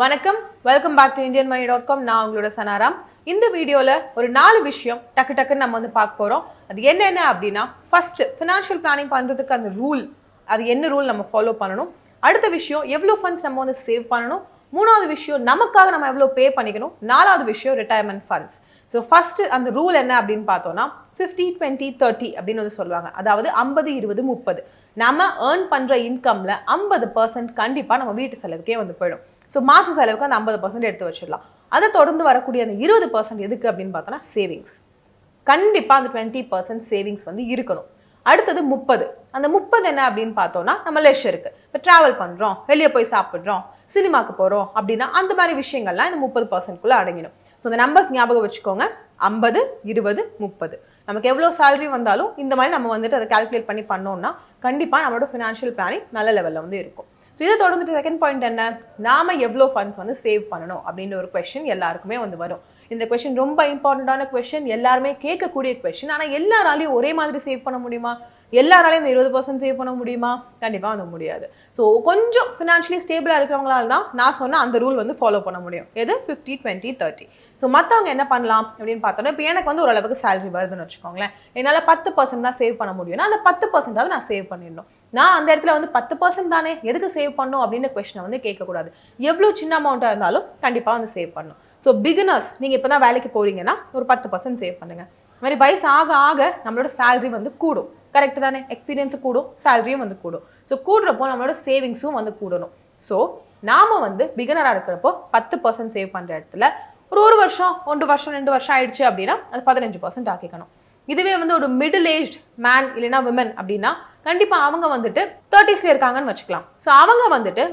வணக்கம், welcome back to indianmoney.com. நான் உங்களோட சனாராம். இந்த வீடியோல ஒரு 4 விஷயம் டக்கு டக்குன்னு நம்ம பார்க்க போறோம். அது என்னென்ன அப்படின்னா, ஃபர்ஸ்ட் ஃபினான்ஷியல் பிளானிங் பண்றதுக்கு அந்த ரூல், அது என்ன ரூல் நம்ம ஃபாலோ பண்ணணும். அடுத்த விஷயம் எவ்வளவு ஃபண்ட்ஸ் நம்ம சேவ் பண்ணணும். மூணாவது விஷயம் நமக்காக நம்ம எவ்வளவு பே பண்ணிக்கணும். நாலாவது விஷயம் ரிட்டையர்மெண்ட் ஃபண்ட்ஸ். ஸோ ஃபர்ஸ்ட் அந்த ரூல் என்ன அப்படின்னு பார்த்தோம்னா 50-20-30 அப்படின்னு சொல்லுவாங்க. அதாவது 50-20-30. நம்ம ஏர்ன் பண்ற இன்கம்ல 50% கண்டிப்பா நம்ம வீட்டு செலவுக்கே போயிடும். ஸோ மாச செலவுக்கு அந்த 50% எடுத்து வச்சிடலாம். அதை தொடர்ந்து வரக்கூடிய அந்த 20% எதுக்கு அப்படின்னு பார்த்தோம்னா சேவிங்ஸ். கண்டிப்பா அந்த 20% சேவிங்ஸ் இருக்கணும். அடுத்தது 30. அந்த 30 என்ன அப்படின்னு பார்த்தோம்னா நம்ம லெஷருக்கு. இப்போ டிராவல் பண்றோம், வெளியே போய் சாப்பிட்றோம், சினிமாக்கு போறோம் அப்படின்னா அந்த மாதிரி விஷயங்கள்லாம் இந்த 30%குள்ள அடங்கிடும். ஸோ இந்த நம்பர்ஸ் ஞாபகம் வச்சுக்கோங்க. 50-20-30. நமக்கு எவ்வளோ சேலரி வந்தாலும் இந்த மாதிரி நம்ம அதை கால்குலேட் பண்ணி பண்ணோம்னா கண்டிப்பா நம்மளோட ஃபினான்ஷியல் பிளானிங் நல்ல லெவலில் இருக்கும். ஸோ இதை தொடர்ந்துட்டு செகண்ட் பாயிண்ட் என்ன, நாம எவ்வளோ ஃபண்ட்ஸ் சேவ் பண்ணணும் அப்படின்ற ஒரு கொஸ்டின் எல்லாருக்குமே வரும். இந்த கொஸ்டின் ரொம்ப இம்பார்ட்டண்டான கொஸ்டின், எல்லாருமே கேட்கக்கூடிய கொஸ்டின். ஆனால் எல்லாராலையும் ஒரே மாதிரி சேவ் பண்ண முடியுமா? எல்லாராலையும் இந்த 20% சேவ் பண்ண முடியுமா? கண்டிப்பாக முடியாது. ஸோ கொஞ்சம் ஃபினான்ஷியலி ஸ்டேபிளாக இருக்கிறவங்களால தான் நான் சொன்ன அந்த ரூல் ஃபாலோ பண்ண முடியும். எது? 50-20-30. ஸோ மற்றவங்க என்ன பண்ணலாம் அப்படின்னு பார்த்தோன்னா, இப்போ எனக்கு ஓரளவுக்கு சேலரி வருதுன்னு வச்சுக்கோங்களேன், என்னால் 10% தான் சேவ் பண்ண முடியும்னா அந்த 10% நான் சேவ் பண்ணிடணும். நான் அந்த இடத்துல 10% தானே, எதுக்கு சேவ் பண்ணும் அப்படின்னு கொஸ்டினை கேட்கக்கூடாது. எவ்வளோ சின்ன அமௌண்ட்டாக இருந்தாலும் கண்டிப்பாக சேவ் பண்ணணும். ஸோ பிகினர்ஸ், நீங்கள் இப்போ தான் வேலைக்கு போறீங்கன்னா ஒரு 10% சேவ் பண்ணுங்க. இந்த மாதிரி வயசு ஆக ஆக நம்மளோட சேலரி கூடும். கரெக்ட் தானே? எக்ஸ்பீரியன்ஸு கூடும், சேலரியும் கூடும். ஸோ கூடுறப்போ நம்மளோட சேவிங்ஸும் கூடணும். ஸோ நாம பிகினராக இருக்கிறப்போ 10% சேவ் பண்ணுற இடத்துல ஒரு வருஷம் 1 வருஷம் 2 வருஷம் ஆயிடுச்சு அப்படின்னா அது 15% ஆக்கிக்கணும். இதுவே ஒரு மிடில் ஏஜ் மேன் இல்லைன்னா விமன் அப்படின்னா கண்டிப்பா அவங்க 30ஸ்ல இருக்காங்கன்னு வச்சுக்கலாம். ஸோ அவங்க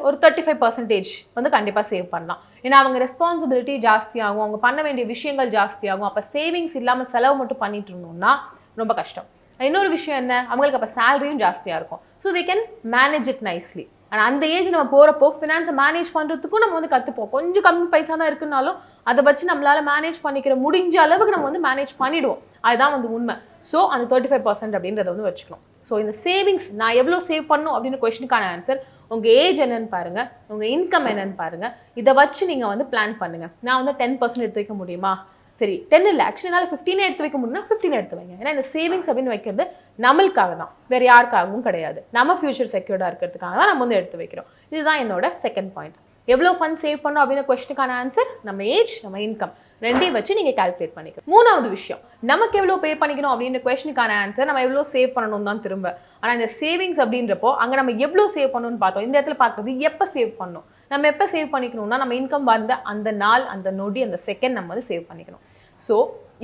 ஒரு 35% கண்டிப்பா சேவ் பண்ணலாம். ஏன்னா அவங்க ரெஸ்பான்சிபிலிட்டி ஜாஸ்தியாகும், அவங்க பண்ண வேண்டிய விஷயங்கள் ஜாஸ்தியாகும். அப்ப சேவிங்ஸ் இல்லாம செலவு மட்டும் பண்ணிட்டு இருந்தோம்னா ரொம்ப கஷ்டம். இன்னொரு விஷயம் என்ன, அவங்களுக்கு அப்ப சேலரியும் ஜாஸ்தியா இருக்கும். So they can manage it nicely. ஆனால் அந்த ஏஜ் நம்ம போகிறப்போ ஃபினான்ஸை மேனேஜ் பண்ணுறதுக்கும் நம்ம கற்றுப்போம். கொஞ்சம் கம்மி பைசா தான் இருக்குனாலும் அதை வச்சு நம்மளால மேனேஜ் பண்ணிக்கிற முடிஞ்ச அளவுக்கு நம்ம மேனேஜ் பண்ணிடுவோம். அதுதான் உண்மை. ஸோ அந்த 35% அப்படின்றத வச்சுக்கணும். ஸோ இந்த சேவிங்ஸ் நான் எவ்வளோ சேவ் பண்ணணும் அப்படின்னு கொஸ்டினுக்கான ஆன்சர், உங்கள் ஏஜ் என்னன்னு பாருங்க, உங்கள் இன்கம் என்னன்னு பாருங்க. இதை வச்சு நீங்கள் பிளான் பண்ணுங்க. நான் 10% எடுத்து வைக்க முடியுமா? சரி, 10 இல்லை, ஆக்சுவலி என்னால் 15 எடுத்து வைக்க முடியும்னா 15 எடுத்து வைங்க. ஏன்னா இந்த சேவிங்ஸ் அப்படின்னு வைக்கிறது நம்மளுக்காக தான், வேற யாருக்காகவும் கிடையாது. நம்ம ஃபியூச்சர் செக்யூர்டாக இருக்கிறதுக்காக தான் நம்ம எடுத்து வைக்கிறோம். இதுதான் என்னோட செகண்ட் பாயிண்ட். எவ்வளோ ஃபண்ட் சேவ் பண்ணணும் அப்படின்னு கொஸ்டினுக்கான ஆன்சர் நம்ம ஏஜ், நம்ம இன்கம் ரெண்டையும் வச்சு நீங்கள் கால்குலேட் பண்ணிக்கணும். மூணாவது விஷயம், நமக்கு எவ்வளோ பே பண்ணிக்கணும் அப்படின்ற கொஸ்டினுக்கான ஆன்சர் நம்ம எவ்வளோ சேவ் பண்ணணும் தான் திரும்ப. ஆனால் இந்த சேவிங்ஸ் அப்படின்றப்போ அங்கே நம்ம எவ்வளோ சேவ் பண்ணணும்னு பார்த்தோம். இந்த இடத்துல பார்க்குறது எப்போ சேவ் பண்ணணும். நம்ம எப்போ சேவ் பண்ணிக்கணும்னா நம்ம இன்கம் வந்த அந்த நாள், அந்த நொடி, அந்த செகண்ட் நம்ம சேவ் பண்ணிக்கணும். ஸோ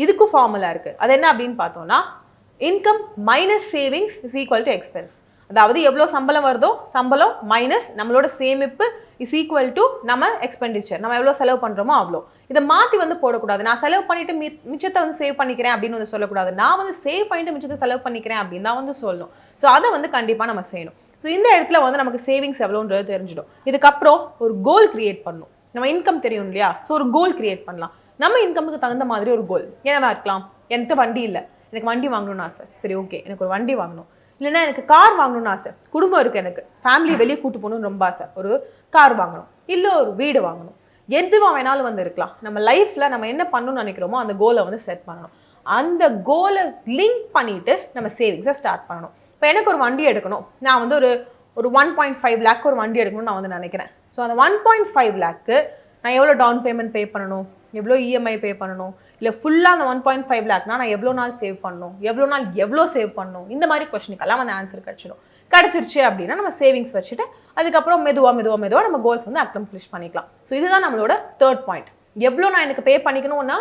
இதுக்கும் ஃபார்முலா இருக்கு. அது என்ன அப்படின்னு பார்த்தோம்னா, income minus savings is equal to expense. அதாவது எவ்வளோ சம்பளம் வருதோ சம்பளம் மைனஸ் நம்மளோட சேமிப்பு இஸ் ஈக்குவல் டு நம்ம எக்ஸ்பெண்டிச்சர். நம்ம எவ்வளோ செலவு பண்ணுறோமோ அவ்வளோ. இதை மாற்றி போடக்கூடாது. நான் செலவு பண்ணிட்டு மிச்சத்தை சேவ் பண்ணிக்கிறேன் அப்படின்னு சொல்லக்கூடாது. நான் சேவ் பண்ணிட்டு மிச்சத்தை செலவு பண்ணிக்கிறேன் அப்படின்னு தான் சொல்லணும். ஸோ அதை கண்டிப்பாக நம்ம செய்யணும். ஸோ இந்த இடத்துல நமக்கு சேவிங்ஸ் எவ்வளோன்றது தெரிஞ்சிடும். இதுக்கப்புறம் ஒரு கோல் கிரியேட் பண்ணணும். நம்ம இன்கம் தெரியும் இல்லையா? ஸோ ஒரு கோல் கிரியேட் பண்ணலாம். நம்ம இன்கமுக்கு தகுந்த மாதிரி ஒரு கோல் என்னவா இருக்கலாம்? என்கிட்ட வண்டி இல்லை, எனக்கு வண்டி வாங்கணும்னு ஆசை. சரி, ஓகே, எனக்கு ஒரு வண்டி வாங்கணும். இல்லைன்னா எனக்கு கார் வாங்கணும்னு ஆசை. குடும்பம் இருக்கு, எனக்கு ஃபேமிலி வெளியே கூட்டு போகணும்னு ரொம்ப ஆசை. ஒரு கார் வாங்கணும், இல்லை ஒரு வீடு வாங்கணும். எதுவாக வேணாலும் இருக்கலாம். நம்ம லைஃப்ல நம்ம என்ன பண்ணணும்னு நினைக்கிறோமோ அந்த கோலை செட் பண்ணணும். அந்த கோலை லிங்க் பண்ணிட்டு நம்ம சேவிங்ஸை ஸ்டார்ட் பண்ணணும். இப்போ எனக்கு ஒரு வண்டி எடுக்கணும், நான் ஒரு 1.5 lakh ஒரு வண்டி எடுக்கணும்னு நான் நினைக்கிறேன். ஸோ அந்த 1.5 lakh நான் எவ்வளோ டவுன் பேமெண்ட் பே பண்ணணும், எவ்வளோ இஎம்ஐ பே பண்ணணும், இல்லை ஃபுல்லாக அந்த 1.5 lakh நான் எவ்வளோ நாள் சேவ் பண்ணணும், எவ்வளோ நாள் எவ்வளோ சேவ் பண்ணணும், இந்த மாதிரி கொஸ்டினுக்கெல்லாம் ஆன்சர் கிடச்சிருச்சு அப்படின்னா நம்ம சேவிங்ஸ் வச்சுட்டு அதுக்கப்புறம் மெதுவாக நம்ம கோல்ஸ் அக்கம்ப்ளிஷ் பண்ணிக்கலாம். ஸோ இதுதான் நம்மளோட தேர்ட் பாயிண்ட். எவ்வளோ நான் எனக்கு பே பண்ணிக்கணும்னா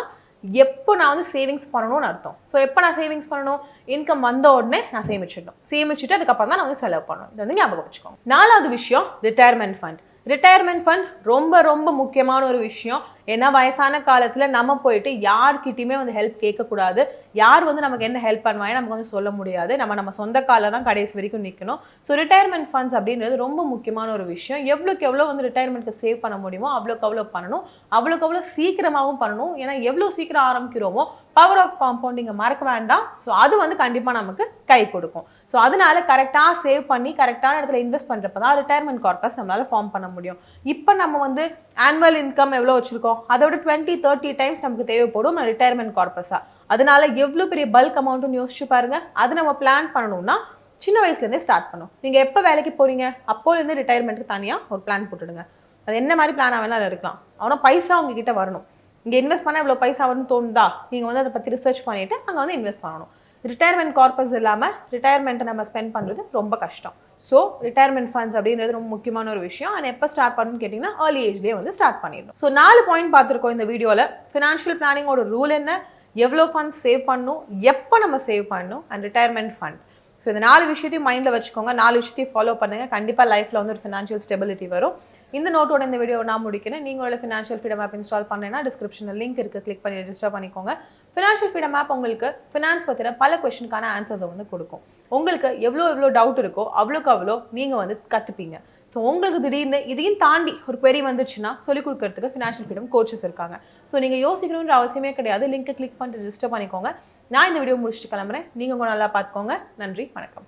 எப்போ நான் சேவிங்ஸ் பண்ணணும்னு அர்த்தம். ஸோ எப்போ நான் சேவிங்ஸ் பண்ணணும்? இன்கம் வந்த உடனே நான் சேமிச்சுட்டு அதுக்கப்புறம் தான் நான் செலவு பண்ணணும். இது ஞாபகம் வச்சுக்கோங்க. நாலாவது விஷயம், ரிட்டையர்மெண்ட் ஃபண்ட். ரிட்டையர்மெண்ட் ஃபண்ட் ரொம்ப ரொம்ப முக்கியமான ஒரு விஷயம். ஏன்னா வயசான காலத்தில் நம்ம போயிட்டு யார்கிட்டயுமே வந்து ஹெல்ப் கேட்கக்கூடாது. யார் வந்து நமக்கு என்ன ஹெல்ப் பண்ணுவாங்க நமக்கு வந்து சொல்ல முடியாது. நம்ம சொந்த காலில் தான் கடைசி வரைக்கும் நிற்கணும். ஸோ ரிட்டையர்மெண்ட் ஃபண்ட்ஸ் அப்படின்றது ரொம்ப முக்கியமான ஒரு விஷயம். எவ்வளோக்கு எவ்வளோ வந்து ரிட்டையர்மெண்ட்க்கு சேவ் பண்ண முடியுமோ அவ்வளோக்கு அவ்வளோ பண்ணணும். அவ்வளோக்கு அவ்வளோ சீக்கிரமாகவும் பண்ணணும். ஏன்னா எவ்வளோ சீக்கிரம் ஆரம்பிக்கிறோமோ பவர் ஆஃப் காம்பவுண்டிங்கை மறக்க வேண்டாம். ஸோ அது வந்து கண்டிப்பாக நமக்கு கை கொடுக்கும். ஸோ அதனால கரெக்டாக சேவ் பண்ணி கரெக்டான இடத்துல இன்வெஸ்ட் பண்ணுறப்ப தான் ரிட்டையர்மெண்ட் கார்பஸ் நம்மளால ஃபார்ம் பண்ண முடியும். இப்போ நம்ம வந்து ஆனுவல் இன்கம் எவ்வளோ வச்சிருக்கோம் அதோட 20-30 டைம்ஸ் நமக்கு தேவைப்படும் ரிட்டையர்மெண்ட் கார்பஸா. அதனால எவ்வளோ பெரிய பல்க் அமௌண்ட்னு யோசிச்சு பாருங்க. அது நம்ம பிளான் பண்ணணும்னா சின்ன வயசுலேருந்தே ஸ்டார்ட் பண்ணும். நீங்கள் எப்போ வேலைக்கு போறீங்க அப்போலேருந்து ரிட்டையர்மெண்ட்டுக்கு தனியாக ஒரு பிளான் போட்டுடுங்க. அது என்ன மாதிரி பிளானாக வேணாலும் இருக்கலாம். ஆனால் பைசா உங்ககிட்ட வரணும். இங்கே இன்வெஸ்ட் பண்ணால் இவ்வளோ பைசா வரும்னு தோணுதா நீங்கள் வந்து அதை பற்றி ரிசர்ச் பண்ணிவிட்டு அங்கே வந்து இன்வெஸ்ட் பண்ணணும். ரிட்டையர்மெண்ட் கார்பஸ் இல்லாமல் ரிட்டையர்மெண்ட்டை நம்ம ஸ்பெண்ட் பண்ணுறது ரொம்ப கஷ்டம். ஸோ ரிட்டையர்மெண்ட் ஃபண்ட்ஸ் அப்படின்றது ரொம்ப முக்கியமான ஒரு விஷயம். அண்ட் எப்போ ஸ்டார்ட் பண்ணணும்னு கேட்டிங்கன்னா ஏர்லி ஏஜ்லேயே வந்து ஸ்டார்ட் பண்ணிடணும். ஸோ 4 பாயிண்ட் பார்த்துருக்கோம் இந்த வீடியோவில். ஃபினான்ஷியல் பிளானிங்கோட ரூல் என்ன, எவ்வளோ ஃபண்ட்ஸ் சேவ் பண்ணணும், எப்போ நம்ம சேவ் பண்ணணும், அண்ட் ரிட்டையர்மெண்ட் ஃபண்ட். ஸோ இந்த 4 விஷயத்தையும் மைண்டில் வச்சுக்கோங்க. 4 விஷயத்தையும் ஃபாலோ பண்ணுங்கள். கண்டிப்பாக லைஃப்பில் வந்து ஒரு ஃபினான்ஷியல் ஸ்டெபிலிட்டி வரும். இந்த நோட்டோட இந்த வீடியோ நான் முடிக்கிறேன். நீங்களோட ஃபினான்ஷியல் ஃப்ரீடம் ஆப் இன்ஸ்டால் பண்ணேன்னா டிஸ்கிரிப்ஷனில் லிங்க் இருக்குது, கிளிக் பண்ணி ரெஜிஸ்டர் பண்ணிக்கோங்க. ஃபினான்ஷியல் ஃப்ரீடம் ஆப் உங்களுக்கு ஃபினான்ஸ் பற்றின பல கொஸ்டினுக்கான ஆன்சர்ஸை வந்து கொடுக்கும். உங்களுக்கு எவ்வளோ டவுட் இருக்கோ அவ்வளோக்கு அவ்வளோ நீங்கள் வந்து கற்றுப்பீங்க. ஸோ உங்களுக்கு திடீர்னு இதையும் தாண்டி ஒரு query வந்துச்சுன்னா சொல்லிக் கொடுக்கறதுக்கு ஃபினான்ஷியல் ஃப்ரீடம் கோச்சஸ் இருக்காங்க. ஸோ நீங்கள் யோசிக்கணுன்ற அவசியமே கிடையாது. லிங்க்கை கிளிக் பண்ணிட்டு ரெஜிஸ்டர் பண்ணிக்கோங்க. நான் இந்த வீடியோ முடிச்சுட்டு கிளம்புறேன். நீங்கள் உங்க நல்லா பார்த்துக்கோங்க. நன்றி, வணக்கம்.